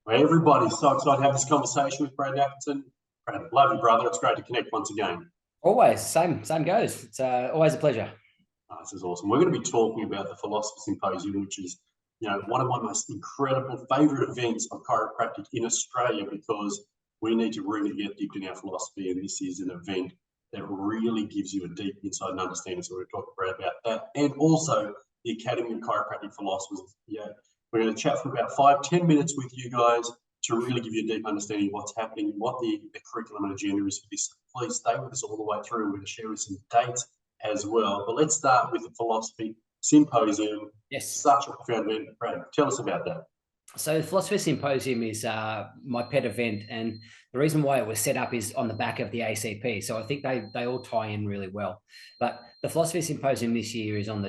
Well, everybody's so excited to have this conversation with Braddon Atkinson. Brad, love you, brother. It's great to connect once again. Always, same goes. It's always a pleasure. Oh, this is awesome. We're going to be talking about the Philosopher Symposium, which is, one of my most incredible favourite events of chiropractic in Australia, because we need to really get deep in our philosophy, and this is an event that really gives you a deep insight and understanding. So we're going to talk Brad about that, and also the Academy of Chiropractic Philosophers. We're going to chat for about 5-10 minutes with you guys to really give you a deep understanding of what's happening, what the curriculum and agenda is for this. Please stay with us all the way through. We're going to share with some dates as well. But let's start with the Philosophy Symposium. Yes. Such a profound event. Brad, tell us about that. So the Philosopher Symposium is my pet event, and the reason why it was set up is on the back of the ACP. So I think they all tie in really well. But the Philosophy Symposium this year is on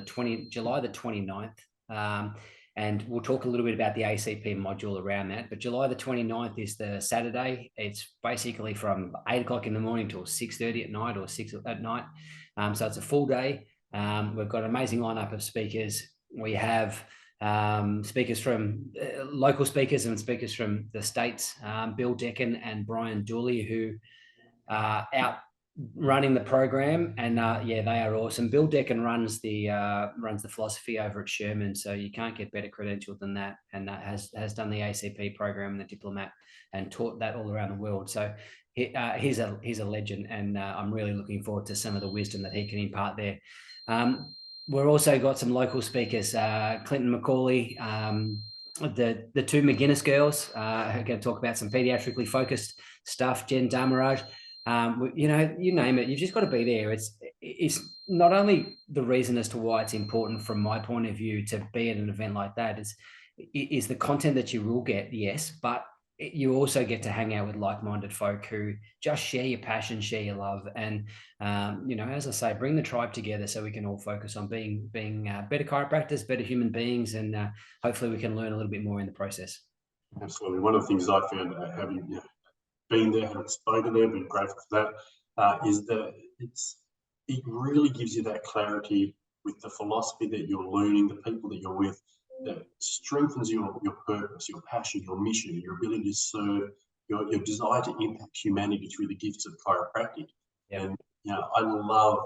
July the 29th. And we'll talk a little bit about the ACP module around that. But July the 29th is the Saturday. It's basically from 8 o'clock in the morning till 6:30 at night or 6 at night. So it's a full day. We've got an amazing lineup of speakers. We have speakers from local speakers and speakers from the States, Bill Decken and Brian Dooley, who are out running the program, and they are awesome. Bill Decken runs the philosophy over at Sherman, so you can't get better credential than that, and has done the ACP program and the diplomat and taught that all around the world. So he's a legend, and I'm really looking forward to some of the wisdom that he can impart there. We've also got some local speakers, Clinton McCauley, the two McGuinness girls, who are going to talk about some pediatrically focused stuff, Jen Damaraj. You name it, you've just got to be there. It's not only the reason as to why it's important from my point of view to be at an event like that is the content that you will get, yes, but you also get to hang out with like-minded folk who just share your passion, share your love, and as I say, bring the tribe together so we can all focus on being better chiropractors, better human beings, and hopefully we can learn a little bit more in the process. Absolutely. One of the things I found having been there, having spoken there, been grateful for that, is that it really gives you that clarity with the philosophy that you're learning, the people that you're with, that strengthens your purpose, your passion, your mission, your ability to serve, your desire to impact humanity through the gifts of chiropractic. Yep. And I love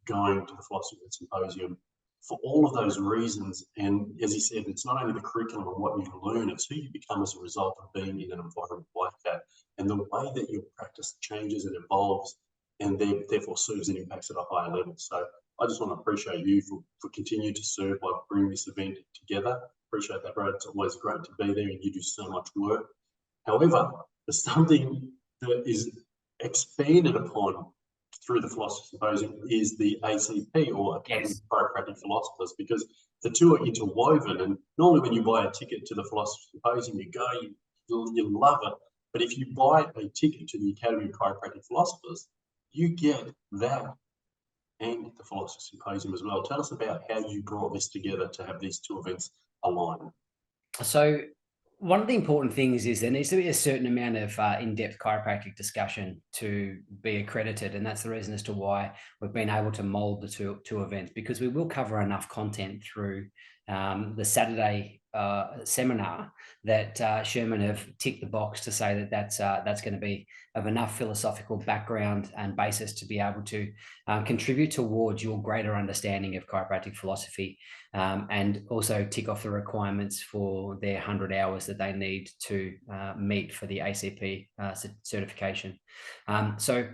going to the Philosophy Symposium for all of those reasons. And as you said, it's not only the curriculum and what you learn, it's who you become as a result of being in an environment like that, and the way that your practice changes and evolves, and therefore serves and impacts at a higher level. So I just want to appreciate you for continuing to serve by bringing this event together. Appreciate that, Brad. It's always great to be there, and you do so much work. However, there's something that is expanded upon through the Philosophy Symposium is the ACP, or Academy of Chiropractic Philosophers, because the two are interwoven. And normally when you buy a ticket to the Philosophy Symposium, you go, you love it. But if you buy a ticket to the Academy of Chiropractic Philosophers, you get that and the Philosophy Symposium as well. Tell us about how you brought this together to have these two events align. So one of the important things is there needs to be a certain amount of in-depth chiropractic discussion to be accredited, and that's the reason as to why we've been able to mold the two events, because we will cover enough content through the Saturday seminar that Sherman have ticked the box to say that that's going to be of enough philosophical background and basis to be able to contribute towards your greater understanding of chiropractic philosophy, and also tick off the requirements for their 100 hours that they need to meet for the ACP certification. So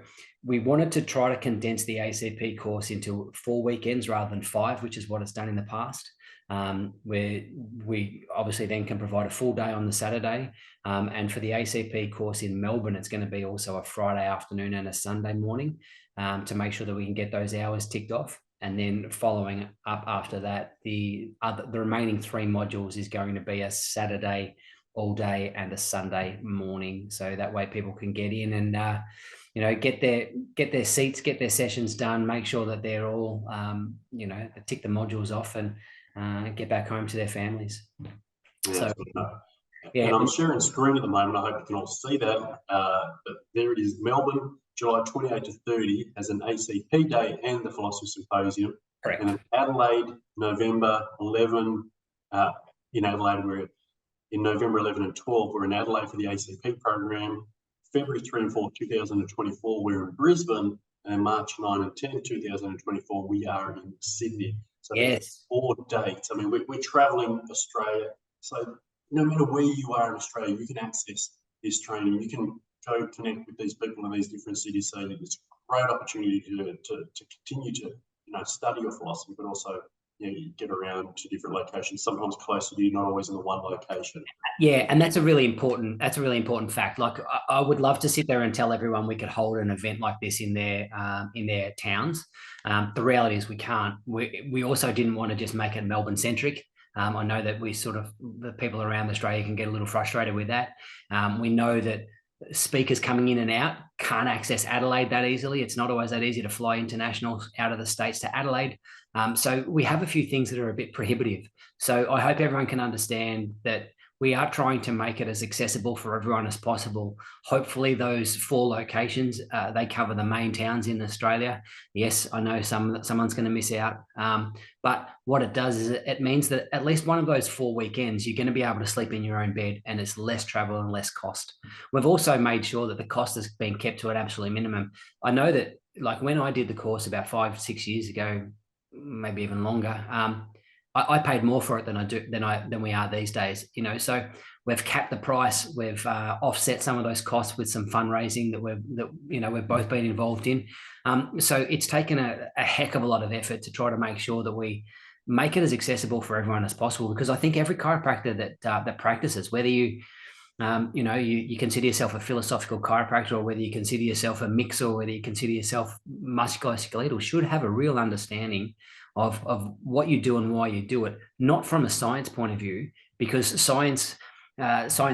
we wanted to try to condense the ACP course into 4 weekends rather than 5, which is what it's done in the past. Where we obviously then can provide a full day on the Saturday, and for the ACP course in Melbourne, it's going to be also a Friday afternoon and a Sunday morning, to make sure that we can get those hours ticked off. And then following up after that, the remaining 3 modules is going to be a Saturday all day and a Sunday morning, so that way people can get in and get their seats, get their sessions done, make sure that they're all tick the modules off, and get back home to their families. Yeah, and I'm sharing screen at the moment. I hope you can all see that. But there it is, Melbourne, July 28 to 30 as an ACP day and the Philosophy Symposium. Correct. And in Adelaide, November 11, in Adelaide, we're in November 11 and 12, we're in Adelaide for the ACP program. February 3 and 4, 2024, we're in Brisbane. And March 9 and 10, 2024, we are in Sydney. So yes, 4 dates. I mean, we're traveling Australia. So no matter where you are in Australia, you can access this training. You can go connect with these people in these different cities. So it's a great opportunity to continue to study your philosophy, but also get around to different locations, sometimes closer to you, not always in the one location. Yeah, and that's a really important fact. Like I would love to sit there and tell everyone we could hold an event like this in their towns. The reality is we can't. We also didn't want to just make it Melbourne centric. I know that the people around Australia can get a little frustrated with that. We know that speakers coming in and out can't access Adelaide that easily. It's not always that easy to fly internationals out of the States to Adelaide. So we have a few things that are a bit prohibitive. So I hope everyone can understand that we are trying to make it as accessible for everyone as possible. Hopefully those 4 locations, they cover the main towns in Australia. Yes, I know someone's going to miss out. But what it does is it means that at least one of those 4 weekends, you're going to be able to sleep in your own bed, and it's less travel and less cost. We've also made sure that the cost has been kept to an absolute minimum. I know that, like, when I did the course about 5-6 years ago, maybe even longer, I paid more for it than we are these days. So we've capped the price. We've offset some of those costs with some fundraising that we've both been involved in. So it's taken a heck of a lot of effort to try to make sure that we make it as accessible for everyone as possible, because I think every chiropractor that practices, whether you consider yourself a philosophical chiropractor, or whether you consider yourself a mixer, or whether you consider yourself musculoskeletal, should have a real understanding of what you do and why you do it, not from a science point of view, because science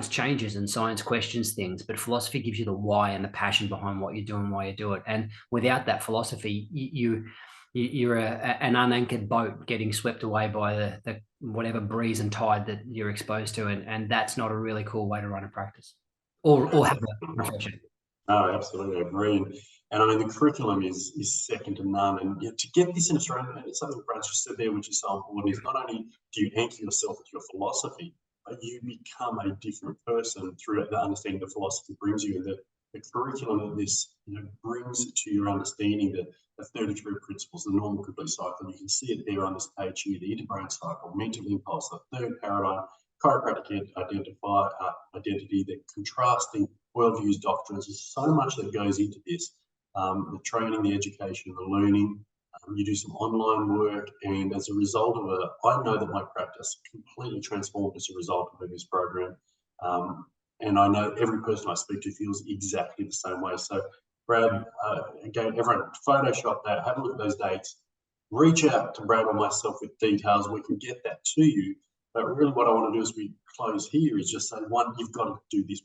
changes and science questions things, but philosophy gives you the why and the passion behind what you do and why you do it. And without that philosophy, you're an unanchored boat getting swept away by the whatever breeze and tide that you're exposed to, and that's not a really cool way to run a practice or have a profession. Oh, absolutely, I agree. And I mean, the curriculum is second to none. And to get this in Australia, it's something Brad just said there, which is so important, is not only do you anchor yourself with your philosophy, but you become a different person through the understanding the philosophy brings you. And the curriculum that this brings to your understanding that the 33 principles, the normal complete cycle, you can see it there on this page here, the interbrain cycle, mental impulse, the third paradigm, chiropractic identity, the contrasting worldviews, doctrines. There's so much that goes into this. The training, the education, the learning. You do some online work, and as a result of it, I know that my practice completely transformed as a result of this program. And I know every person I speak to feels exactly the same way. So, Brad, again, everyone, Photoshop that, have a look at those dates, reach out to Brad or myself with details. We can get that to you. But really what I want to do as we close here is just say, one, you've got to do this.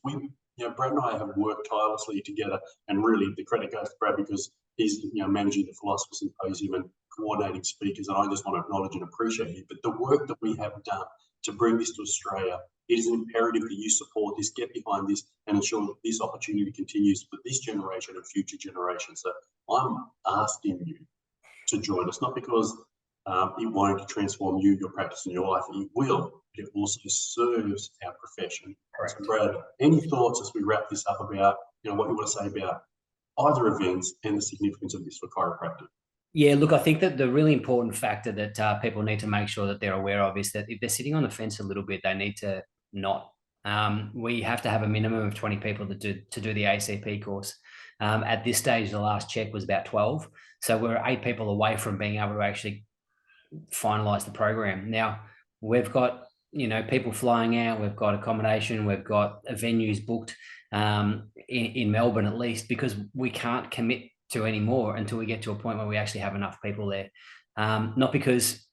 Brad and I have worked tirelessly together, and really the credit goes to Brad because he's managing the Philosopher Symposium and coordinating speakers, and I just want to acknowledge and appreciate it. But the work that we have done to bring this to Australia, it is an imperative that you support this, get behind this, and ensure that this opportunity continues for this generation and future generations. So I'm asking you to join us, not because it won't transform you, your practice, and your life. It will, but it also serves our profession. Correct. So, Brad, any thoughts as we wrap this up about what you want to say about either events and the significance of this for chiropractic? Yeah, look, I think that the really important factor that people need to make sure that they're aware of is that if they're sitting on the fence a little bit, they need to not. We have to have a minimum of 20 people to do the ACP course. At this stage, the last check was about 12. So we're 8 people away from being able to actually finalize the program. Now, we've got people flying out, we've got accommodation, we've got venues booked in Melbourne at least, because we can't commit to any more until we get to a point where we actually have enough people there. Not because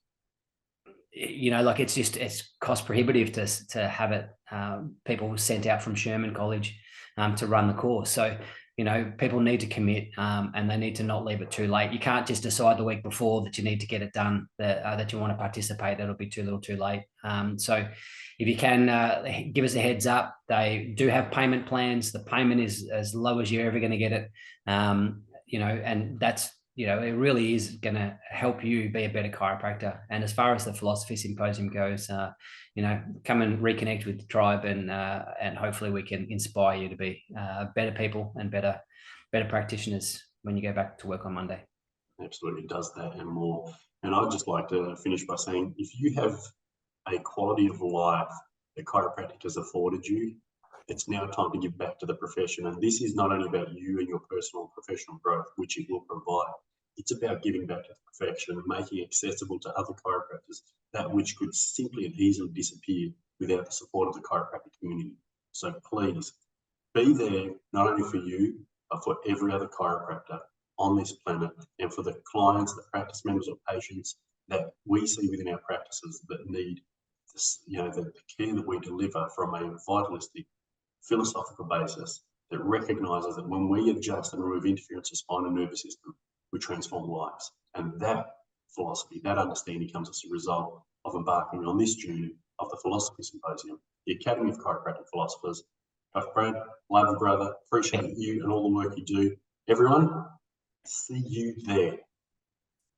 it's cost prohibitive to have it people sent out from Sherman College to run the course. So people need to commit and they need to not leave it too late. You can't just decide the week before that you need to get it done, that you want to participate. That'll be too little too late. So if you can give us a heads up, they do have payment plans. The payment is as low as you're ever going to get it. And that's you know, it really is going to help you be a better chiropractor. And as far as the Philosophy Symposium goes, you know, come and reconnect with the tribe, and hopefully we can inspire you to be better people and better practitioners when you go back to work on Monday. Absolutely does that and more. And I'd just like to finish by saying, if you have a quality of life that chiropractic has afforded you, it's now time to give back to the profession. And this is not only about you and your personal and professional growth, which it will provide. It's about giving back to the profession and making accessible to other chiropractors that which could simply and easily disappear without the support of the chiropractic community. So please be there, not only for you, but for every other chiropractor on this planet, and for the clients, the practice members or patients that we see within our practices that need this, you know, the care that we deliver from a vitalistic, philosophical basis that recognises that when we adjust and remove interference to spine and nervous system, we transform lives. And that philosophy, that understanding comes as a result of embarking on this journey of the Philosophy Symposium, the Academy of Chiropractic Philosophers. Dr. Brad, love you, brother. Appreciate you and all the work you do. Everyone, see you there.